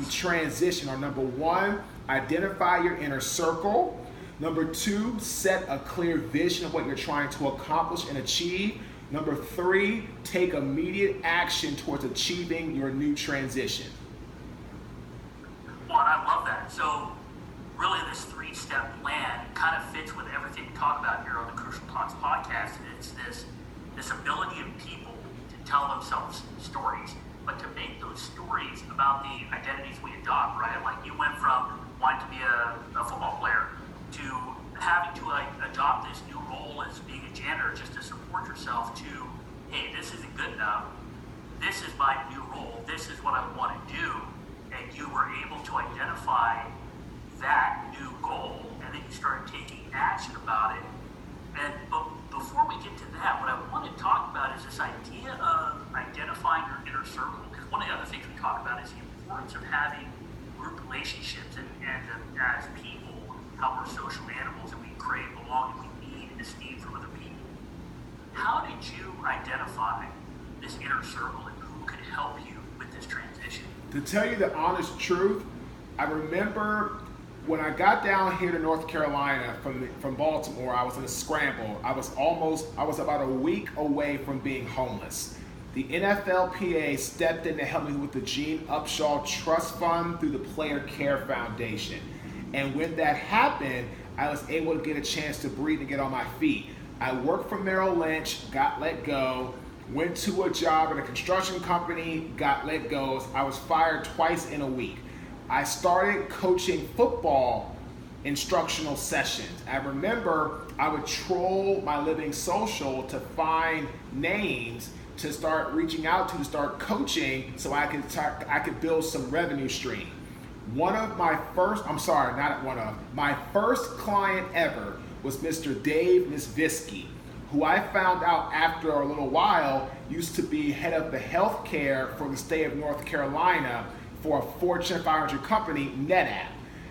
transition are: number one, identify your inner circle; number two, set a clear vision of what you're trying to accomplish and achieve; number three, take immediate action towards achieving your new transition. Well, and I love that. So really this three-step plan kind of fits with everything we talk about here on the Crucial Talks podcast. And it's this ability of people to tell themselves stories, but to make those stories about the identities we adopt, right? Like you went from wanting to be a football player to having to adopt this new role as being a janitor just to support yourself to, hey, this isn't good enough. This is my new role. This is what I want to do. And you were able to identify that new goal, and then you started taking action about it. But before we get to that, what I want to talk about is this idea of identifying your inner circle. Because one of the other things we talk about is the importance of having group relationships, and as people, how we're social animals and we crave belonging, we need esteem from other people. How did you identify this inner circle, and who could help you with this transition? To tell you the honest truth, I remember when I got down here to North Carolina from Baltimore, I was in a scramble. I was about a week away from being homeless. The NFLPA stepped in to help me with the Gene Upshaw Trust Fund through the Player Care Foundation. And when that happened, I was able to get a chance to breathe and get on my feet. I worked for Merrill Lynch, got let go, went to a job at a construction company, got let go. I was fired twice in a week. I started coaching football instructional sessions. I remember I would troll my Living Social to find names to start reaching out to start coaching so I could build some revenue stream. My first client ever was Mr. Dave Nisvisky, who I found out after a little while used to be head of the healthcare for the state of North Carolina for a Fortune 500 company, NetApp.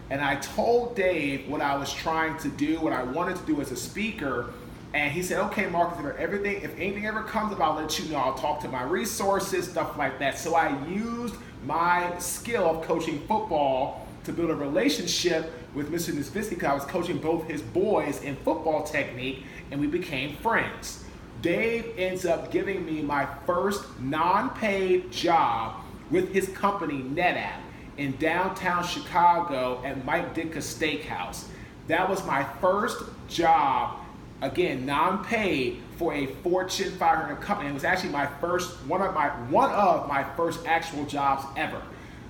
And I told Dave what I was trying to do, what I wanted to do as a speaker, and he said, okay, Marques, if anything ever comes up, I'll let you know. I'll talk to my resources, stuff like that. So I used my skill of coaching football to build a relationship with Mr. Nisvisky, because I was coaching both his boys in football technique, and we became friends. Dave ends up giving me my first non-paid job with his company, NetApp, in downtown Chicago at Mike Ditka's Steakhouse. That was my first job, again, non-paid, for a Fortune 500 company. It was actually one of my first actual jobs ever.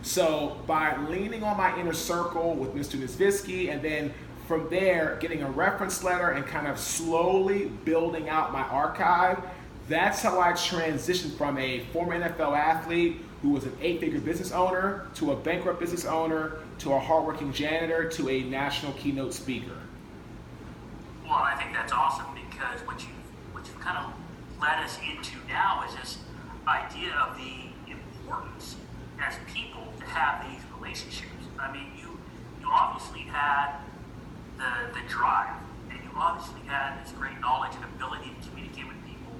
So by leaning on my inner circle with Mr. Nisvisky, and then from there getting a reference letter and kind of slowly building out my archive, that's how I transitioned from a former NFL athlete who was an 8-figure business owner to a bankrupt business owner to a hardworking janitor to a national keynote speaker. Well, I think that's awesome, because what you've kind of led us into now is this idea of the importance as people to have these relationships. I mean, you obviously had the drive, and you obviously had this great knowledge and ability to communicate with people,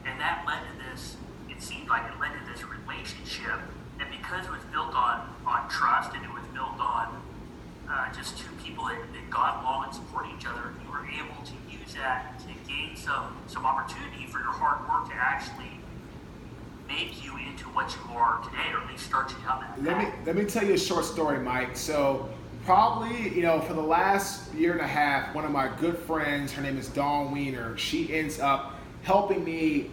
and that led to this. It seemed like it led to this relationship, and because it was built on trust, and it was built on just two people that got along and support each other, you were able to use that to gain some opportunity for your hard work to actually make you into what you are today, or at least start you down that. Let me tell you a short story, Mike. So probably, for the last year and a half, one of my good friends, her name is Dawn Wiener, she ends up helping me,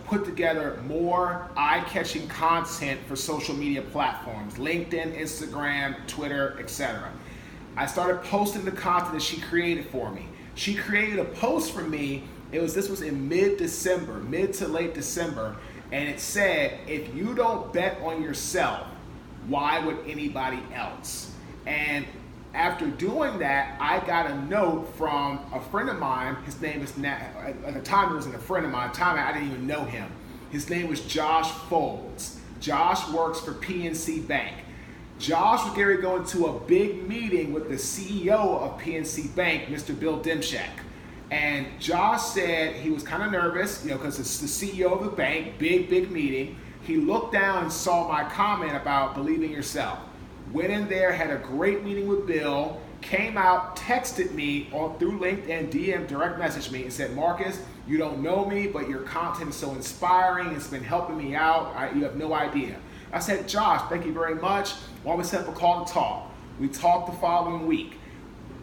put together more eye-catching content for social media platforms, LinkedIn, Instagram, Twitter, etc. I started posting the content that she created for me. She created a post for me. This was in mid to late December, and it said, if you don't bet on yourself, why would anybody else? And after doing that, I got a note from a friend of mine. His name is, at the time it wasn't a friend of mine, at the time I didn't even know him. His name was Josh Folds. Josh works for PNC Bank. Josh was getting ready to go into a big meeting with the CEO of PNC Bank, Mr. Bill Dimshak. And Josh said he was kind of nervous, because it's the CEO of the bank, big meeting. He looked down and saw my comment about believe in yourself. Went in there, had a great meeting with Bill, came out, texted me through LinkedIn, DM, direct messaged me and said, Marques, you don't know me, but your content is so inspiring. It's been helping me out. You have no idea. I said, Josh, thank you very much. Why don't we set up a call to talk? We talked the following week.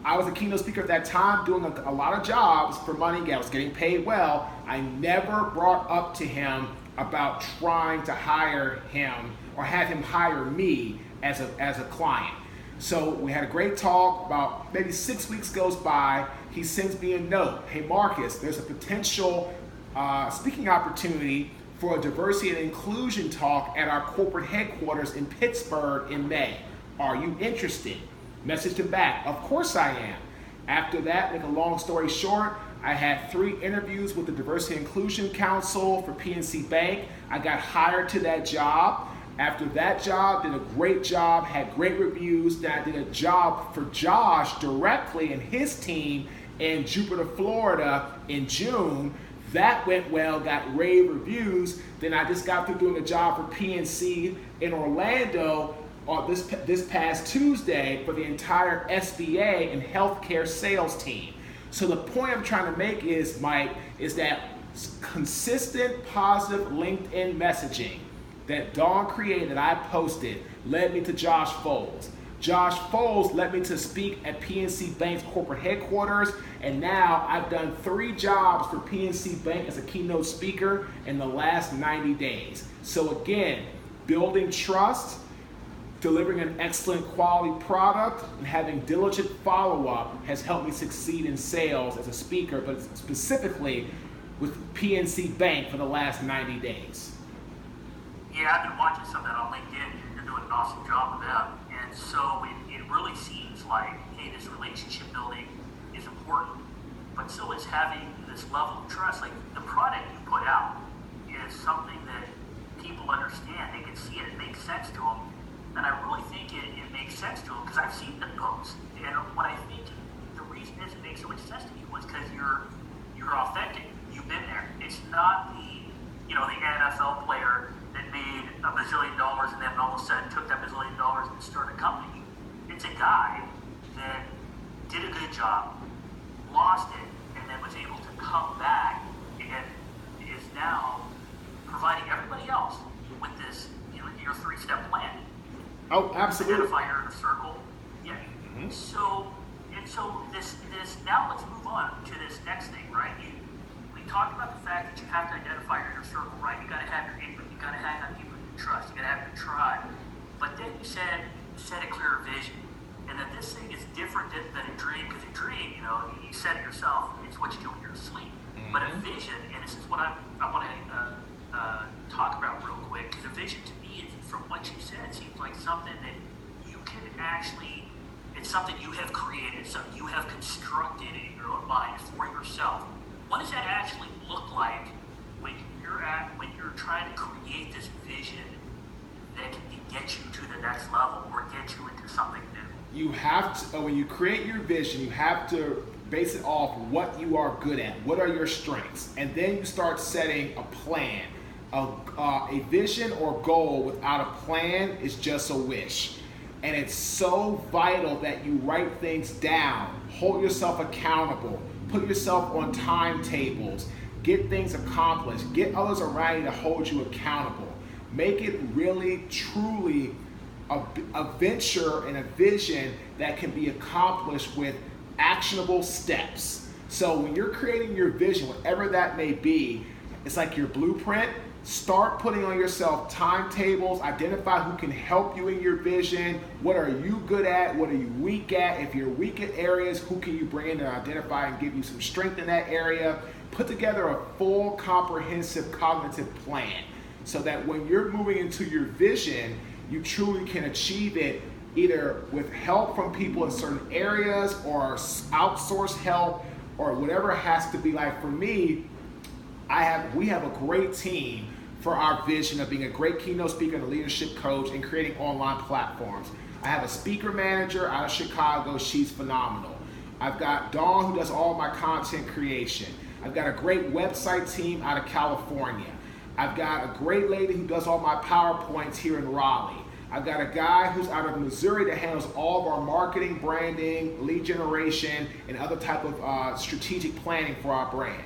I was a keynote speaker at that time doing a lot of jobs for money. I was getting paid well. I never brought up to him about trying to hire him or have him hire me as a client. So we had a great talk. About maybe 6 weeks goes by. He sends me a note. Hey, Marques, there's a potential speaking opportunity for a diversity and inclusion talk at our corporate headquarters in Pittsburgh in May. Are you interested? Messaged him back. Of course I am. After that, make a long story short, I had 3 interviews with the Diversity and Inclusion Council for PNC Bank. I got hired to that job. After that job, did a great job, had great reviews. Then I did a job for Josh directly and his team in Jupiter, Florida in June. That went well, got rave reviews. Then I just got through doing a job for PNC in Orlando this past Tuesday for the entire SBA and healthcare sales team. So the point I'm trying to make is, Mike, is that consistent positive LinkedIn messaging that Dawn created, that I posted, led me to Josh Foles. Josh Foles led me to speak at PNC Bank's corporate headquarters, and now I've done 3 jobs for PNC Bank as a keynote speaker in the last 90 days. So again, building trust, delivering an excellent quality product, and having diligent follow-up has helped me succeed in sales as a speaker, but specifically with PNC Bank for the last 90 days. Yeah, I've been watching some of that on LinkedIn. You're doing an awesome job of that. And so it really seems like, hey, this relationship building is important, but so is having this level of trust. Like the product you put out is something that people understand. They can see it. It makes sense to them. And I really think it makes sense to them because I've seen the post. And what I think the reason is it makes so much sense to me was because you're authentic. You've been there. It's not the NFL player that made $1 bazillion and then all of a sudden took that $1 bazillion and started a company. It's a guy that did a good job, lost it, and then was able to come back and is now providing everybody else with this, your 3-step plan. Oh, absolutely. Identify your inner circle. Yeah. Mm-hmm. So this now let's move on to this next thing, right? We talked about the fact that you have to identify your inner circle, right? You got to have your input. You got to have people you trust. You got to have your tribe. But then you said set a clear vision, and that this thing is different than a dream. Because a dream, you said it yourself. It's what you do when you're asleep. Mm-hmm. But a vision, and this is what I want to talk about real quick. Because a vision to me, from what you said, seems like something that you can actually. It's something you have created, something you have constructed in your own mind for yourself. What does that actually look like when you're trying to create this vision that can get you to the next level or get you into something new? You have to, when you create your vision, you have to base it off what you are good at. What are your strengths? And then you start setting a plan. A vision or goal without a plan is just a wish. And it's so vital that you write things down, hold yourself accountable, put yourself on timetables, get things accomplished, get others around you to hold you accountable. Make it really, truly a venture and a vision that can be accomplished with actionable steps. So when you're creating your vision, whatever that may be, it's like your blueprint. Start putting on yourself timetables, identify who can help you in your vision, what are you good at, what are you weak at. If you're weak at areas, who can you bring in and identify and give you some strength in that area. Put together a full, comprehensive cognitive plan so that when you're moving into your vision, you truly can achieve it either with help from people in certain areas or outsource help or whatever it has to be. Like for me, we have a great team for our vision of being a great keynote speaker and a leadership coach and creating online platforms. I have a speaker manager out of Chicago. She's phenomenal. I've got Dawn, who does all my content creation. I've got a great website team out of California. I've got a great lady who does all my PowerPoints here in Raleigh. I've got a guy who's out of Missouri that handles all of our marketing, branding, lead generation, and other type of strategic planning for our brand.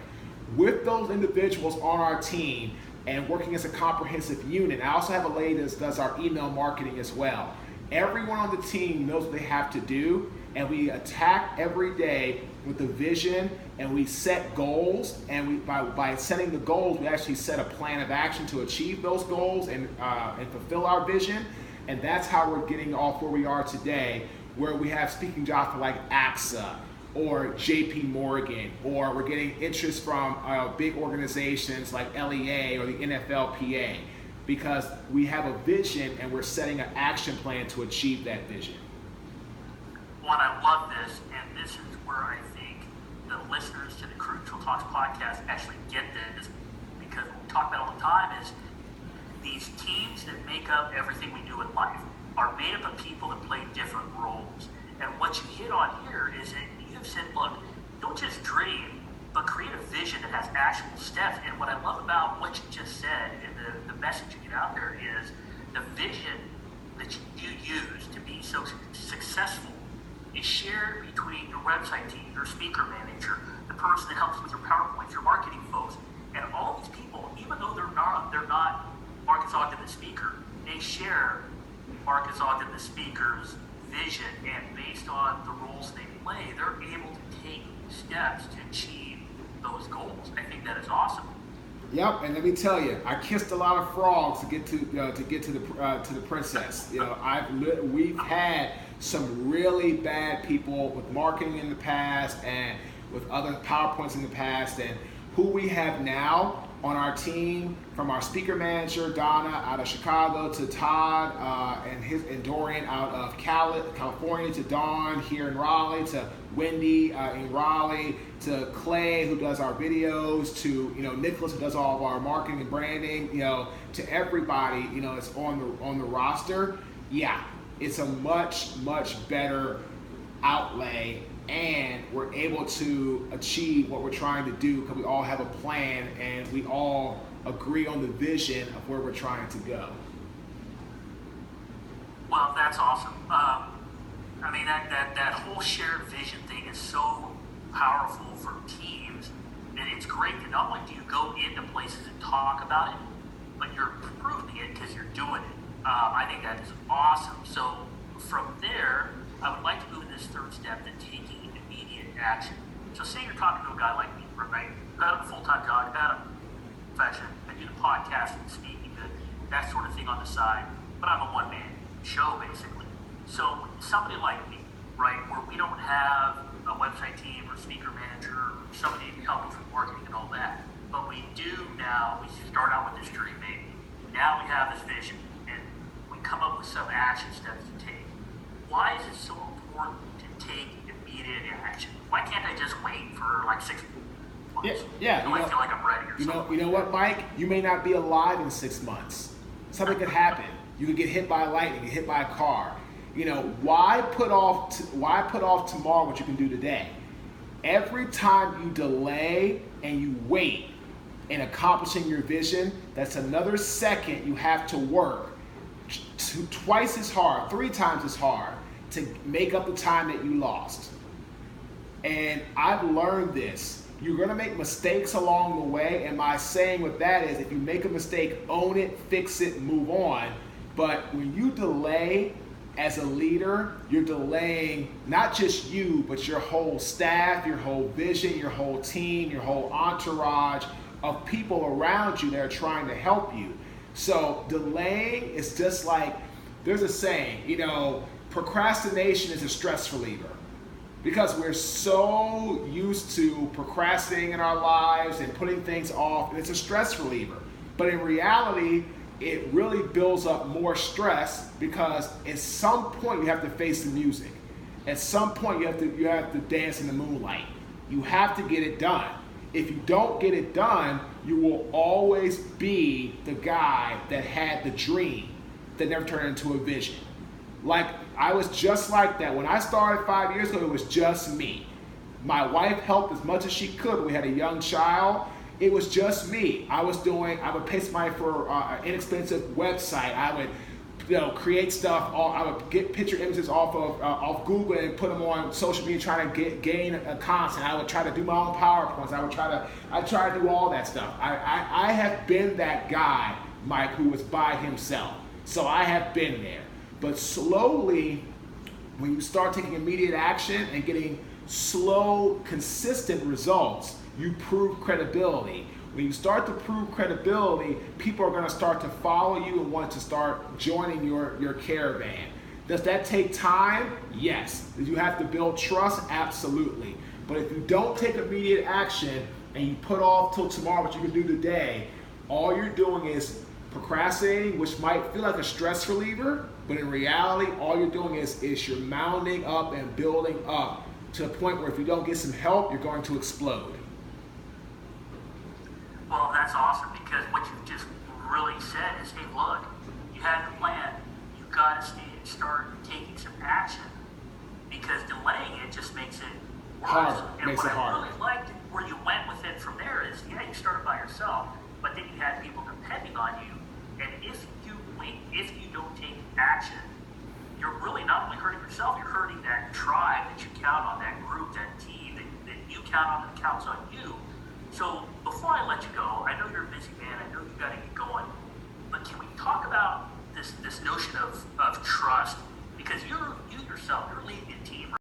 With those individuals on our team and working as a comprehensive unit, I also have a lady that does our email marketing as well. Everyone on the team knows what they have to do, and we attack every day with a vision, and we set goals, and by setting the goals, we actually set a plan of action to achieve those goals and fulfill our vision. And that's how we're getting off where we are today, where we have speaking jobs for like AXA or JP Morgan, or we're getting interest from big organizations like LEA or the NFLPA, because we have a vision and we're setting an action plan to achieve that vision. Well, and I love this, and this is where I think the listeners to the Crucial Talks podcast actually get this, because what we talk about all the time is these teams that make up everything we do in life are made up of people that play different roles. And what you hit on here is that you have said, look, don't just dream, but create a vision that has actual steps. And what I love about what you just said and the message you get out there is the vision that you use to be so successful is shared between your website team, your speaker manager, the person that helps with your PowerPoints, your marketing folks, and all these people, even though they're not Marques Ogden the speaker, they share Marques Ogden the speaker's vision, and based on the roles they play, they're able to take steps to achieve those goals. I think that is awesome. Yep, and let me tell you, I kissed a lot of frogs to get to the princess. We've had some really bad people with marketing in the past and with other PowerPoints in the past, and who we have now on our team, from our speaker manager Donna out of Chicago to Todd and Dorian out of California, to Dawn here in Raleigh, to Wendy in Raleigh, to Clay who does our videos, to Nicholas who does all of our marketing and branding, to everybody that's on the roster. Yeah, it's a much better outlay, and we're able to achieve what we're trying to do because we all have a plan and we all agree on the vision of where we're trying to go. Well, that's awesome. I mean, that whole shared vision thing is so powerful for teams, and it's great that not only do you go into places and talk about it, but you're proving it because you're doing it. I think that is awesome. So from there, I would like to move in this third step, to taking immediate action. So say you're talking to a guy like me, right? I have a full-time job, I have a profession, I do the podcast and speaking, that sort of thing on the side, but I'm a one-man show, basically. So somebody like me, right, where we don't have a website team or speaker manager or somebody to help us with marketing and all that, but we do now, we start out with this dream, maybe. Now we have this vision, and we come up with some action steps to take. Why is it so important to take immediate action? Why can't I just wait for like 6 months? Yeah. I feel like I'm ready or something. You know what, Mike? You may not be alive in 6 months. Something could happen. You could get hit by lightning, get hit by a car. Why put off tomorrow what you can do today? Every time you delay and you wait in accomplishing your vision, that's another second you have to work twice as hard, 3 times as hard to make up the time that you lost. And I've learned this. You're going to make mistakes along the way, and my saying with that is, if you make a mistake, own it, fix it, move on. But when you delay as a leader, you're delaying not just you, but your whole staff, your whole vision, your whole team, your whole entourage of people around you that are trying to help you. So delaying is just like, there's a saying, procrastination is a stress reliever. Because we're so used to procrastinating in our lives and putting things off, and it's a stress reliever. But in reality, it really builds up more stress, because at some point you have to face the music. At some point you have to dance in the moonlight. You have to get it done. If you don't get it done, you will always be the guy that had the dream that never turned into a vision. Like, I was just like that. When I started 5 years ago, it was just me. My wife helped as much as she could. We had a young child. It was just me. I would pay somebody for an inexpensive website. I would create stuff. I would get picture images off Google and put them on social media, trying to gain a content. I would try to do my own PowerPoints. I try to do all that stuff. I have been that guy, Mike, who was by himself. So I have been there. But slowly, when you start taking immediate action and getting slow, consistent results, you prove credibility. When you start to prove credibility, people are going to start to follow you and want to start joining your caravan. Does that take time? Yes. Do you have to build trust? Absolutely. But if you don't take immediate action and you put off till tomorrow what you can do today, all you're doing is procrastinating, which might feel like a stress reliever, but in reality, all you're doing is you're mounding up and building up to the point where if you don't get some help, you're going to explode. Well, that's awesome, because what you've just really said is, hey, look, you have your plan. You've got to start taking some action, because delaying it just makes it worse. And what I really liked where you went with it from there is, yeah, you started by yourself, but then you had people depending on you. And if you wait, if you don't take action, you're really not only hurting yourself, you're hurting that tribe that you count on, that group, that team that you count on that counts on you. So before I let you go,